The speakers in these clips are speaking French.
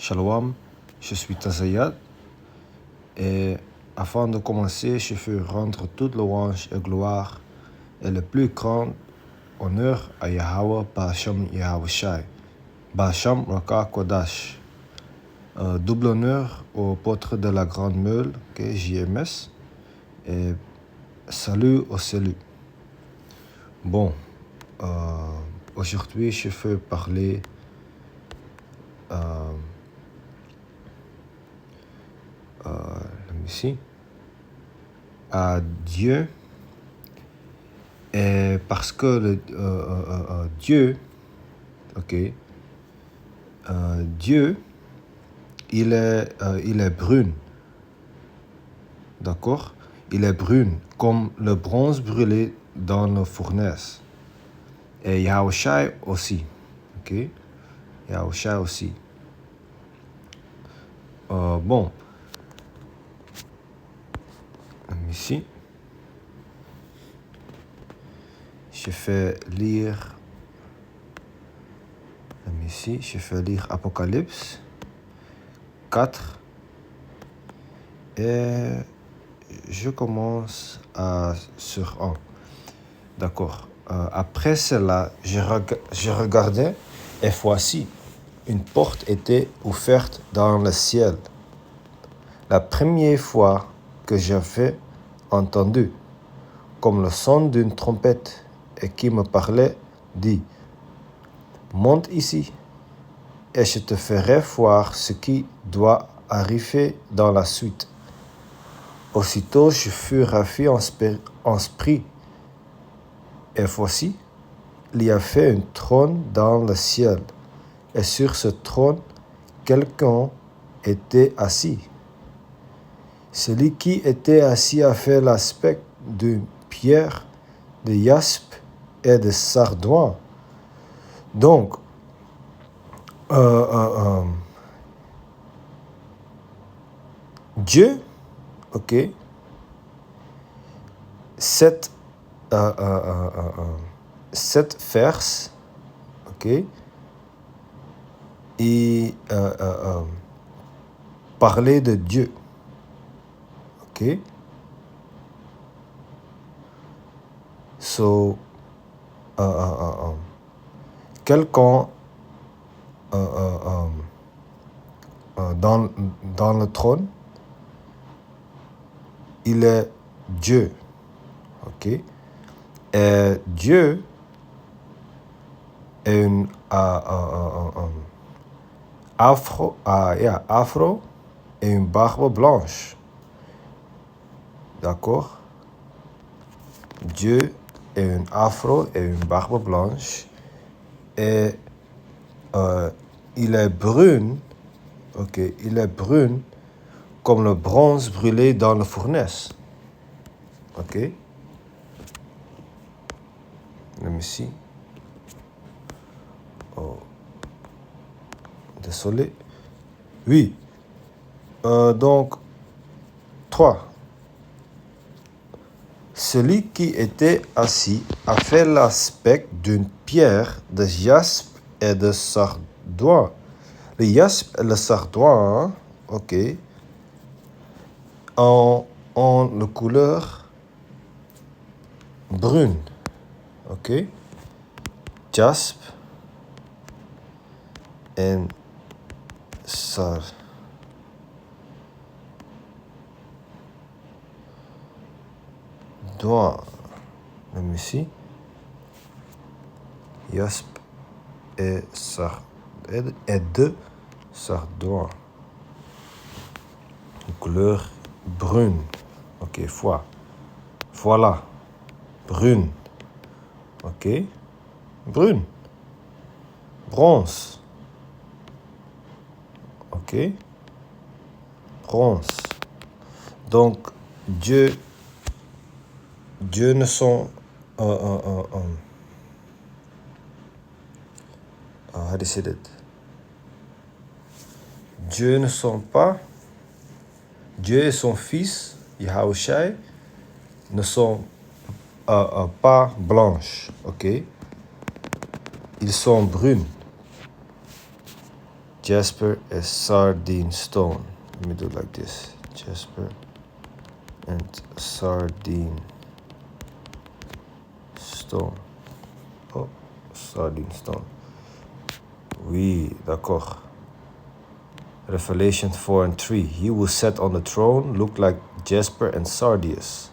Shalom, je suis Tazayat et afin de commencer, je veux rendre toute louange et gloire et le plus grand honneur à Yahweh Ba'Hashem Yahushai, Ba'Hashem Raka Kodash. Double honneur au portrait de la Grande Meule, JMS, et salut au salut. Bon, aujourd'hui je veux parler ici à Dieu, et parce que Dieu, Dieu, il est brun, d'accord? Il est brun comme le bronze brûlé dans la fournaise. Et Yahushai aussi, Yahushai aussi. Bon, ici, je fais lire Apocalypse 4 et je commence sur 1. D'accord. Après cela, je regardais et voici, une porte était ouverte dans le ciel. La première fois que j'avais entendu, comme le son d'une trompette, et qui me parlait, dit: monte ici, et je te ferai voir ce qui doit arriver dans la suite. Aussitôt je fus ravi en esprit, et voici, il y avait un trône dans le ciel, et sur ce trône, quelqu'un était assis. Celui qui était assis avait l'aspect d'une pierre, de jaspe et de sardoine. Donc, Dieu, cette verse, et parler de Dieu, so quelqu'un dans le trône, il est Dieu, et Dieu est un afro et une barbe blanche, d'accord? Dieu est un afro et une barbe blanche, et il est brun, il est brun comme le bronze brûlé dans la fournaise, Let me see. Oh, désolé. Oui. Donc, 3. Celui qui était assis avait l'aspect d'une pierre de jaspe et de sardoine. Le jaspe et le sardoine, ont la couleur brune, jaspe et sardoine. Let me see. Jaspe et de sardoine. Couleur brune. Voilà. Brune. Brune. Bronze. Bronze. Donc, Dieu ne sont how do you say that? Dieu ne sont pas, Dieu et son fils Yahushai ne sont pas blanches, ils sont brunes, Jasper et Sardine Stone. Let me do it like this. Jasper and Sardine Stone. Oh, Sardine Stone. Oui, d'accord. Revelation 4 and 3. He who sat on the throne looked like Jasper and Sardius.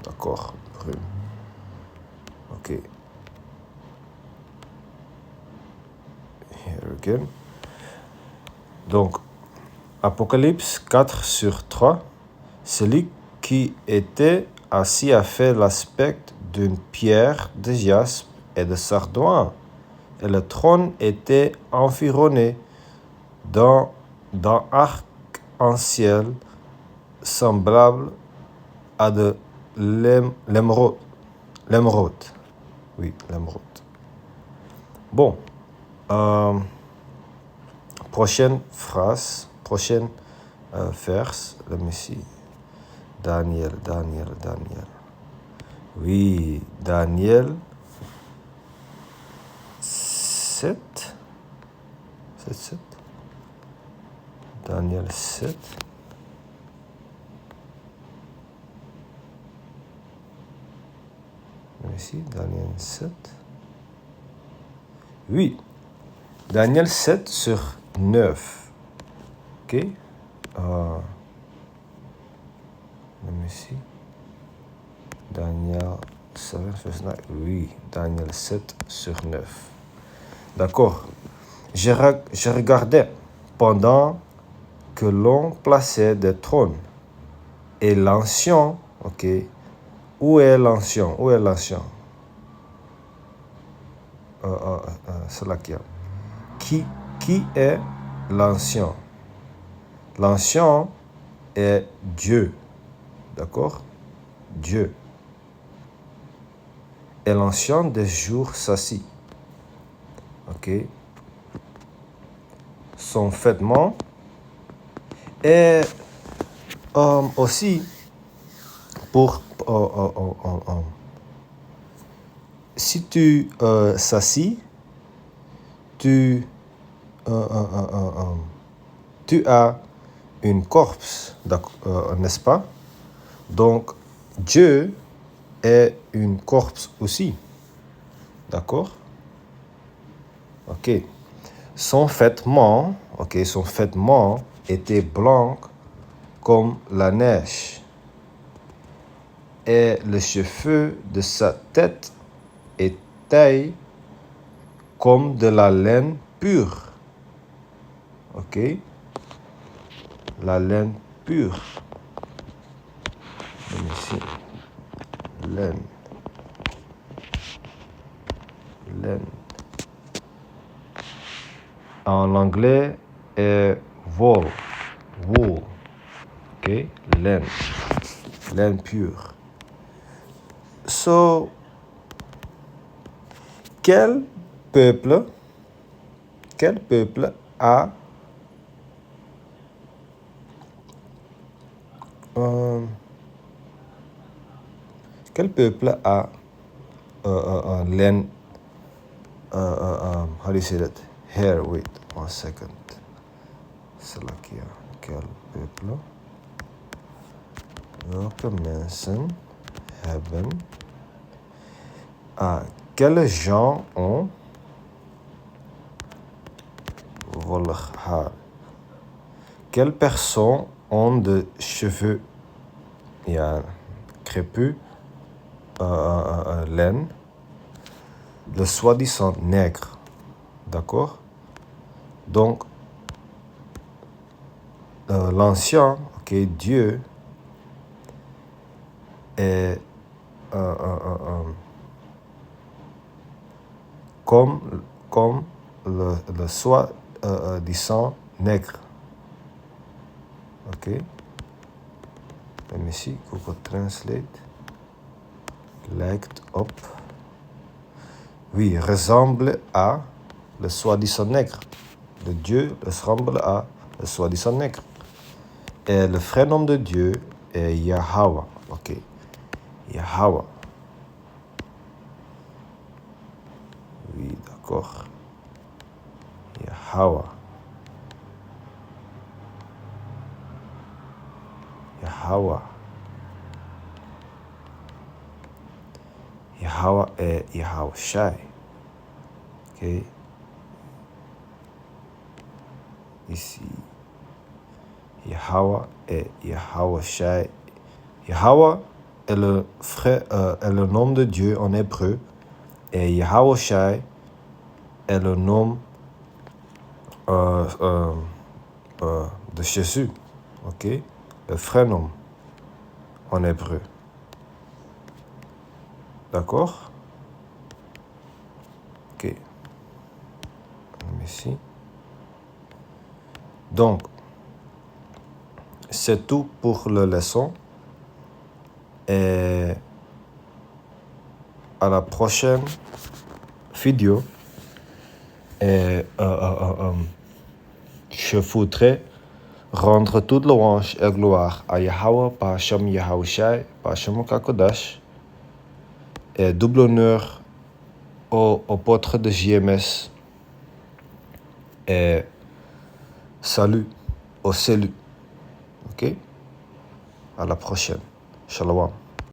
D'accord. Ok. Here again. Donc, Apocalypse 4 sur 3. Celui qui était assis a fait l'aspect d'une pierre de jaspe et de sardoine, et le trône était environné d'un arc-en-ciel semblable à de l'émeraude. Oui, l'émeraude. Bon, prochaine phrase, prochaine verse, let me see. Daniel. Oui, Daniel 7. Daniel 7. Ici, Daniel 7. Oui, Daniel 7 sur 9. Ok. Let me see. Daniel 7 verse 9. Oui, Daniel 7 sur 9. D'accord. Je regardais pendant que l'on plaçait des trônes. Et l'ancien, ok. Où est l'ancien? C'est là qu'il y a. Qui est l'ancien? L'ancien est Dieu. D'accord? Dieu. Et l'ancien des jours s'assit. Ok? Son vêtement est aussi pour si tu s'assis, tu as une corpse, n'est-ce pas? Donc, Dieu est une corpse aussi. D'accord? Ok. Son vêtement était blanc comme la neige. Et les cheveux de sa tête étaient comme de la laine pure. Ok? La laine pure. Ici. Laine. En anglais, est wool. Ok? Laine pure. So, quel peuple a laine, how do you say that? Hair, wait, 1 second. C'est là qu'il y a quel peuple? Welke mensen hebben quels gens ont wollig haar? Quelles personnes ont de cheveux crépus, laine, le soi-disant nègre. D'accord? Donc, l'ancien, ok, Dieu est comme le soi-disant nègre. Ok? Let me see, Google Translate. Lijkt op. Oui, ressemble à le soi-disant nègre. Le Dieu ressemble à le soi-disant nègre. Et le vrai nom de Dieu est Yahweh. Ok. Yahweh. Oui, d'accord. Yahweh. Yahweh. Yahweh. Yahweh et Yahushai. Ok. Ici. Yahweh et Yahushai. Yahweh est est le nom de Dieu en hébreu. Et Yahushai est le nom de Jésus. Ok. Le vrai nom en hébreu. D'accord? Ok. Ici. Donc, c'est tout pour la leçon. Et à la prochaine vidéo. Et je voudrais rendre toute louange et gloire à Yahweh, par Hashem Yahushai, par Hashem Kakodash. Et double honneur au apôtre de JMS. Et salut au salut. Ok? À la prochaine. Shalom.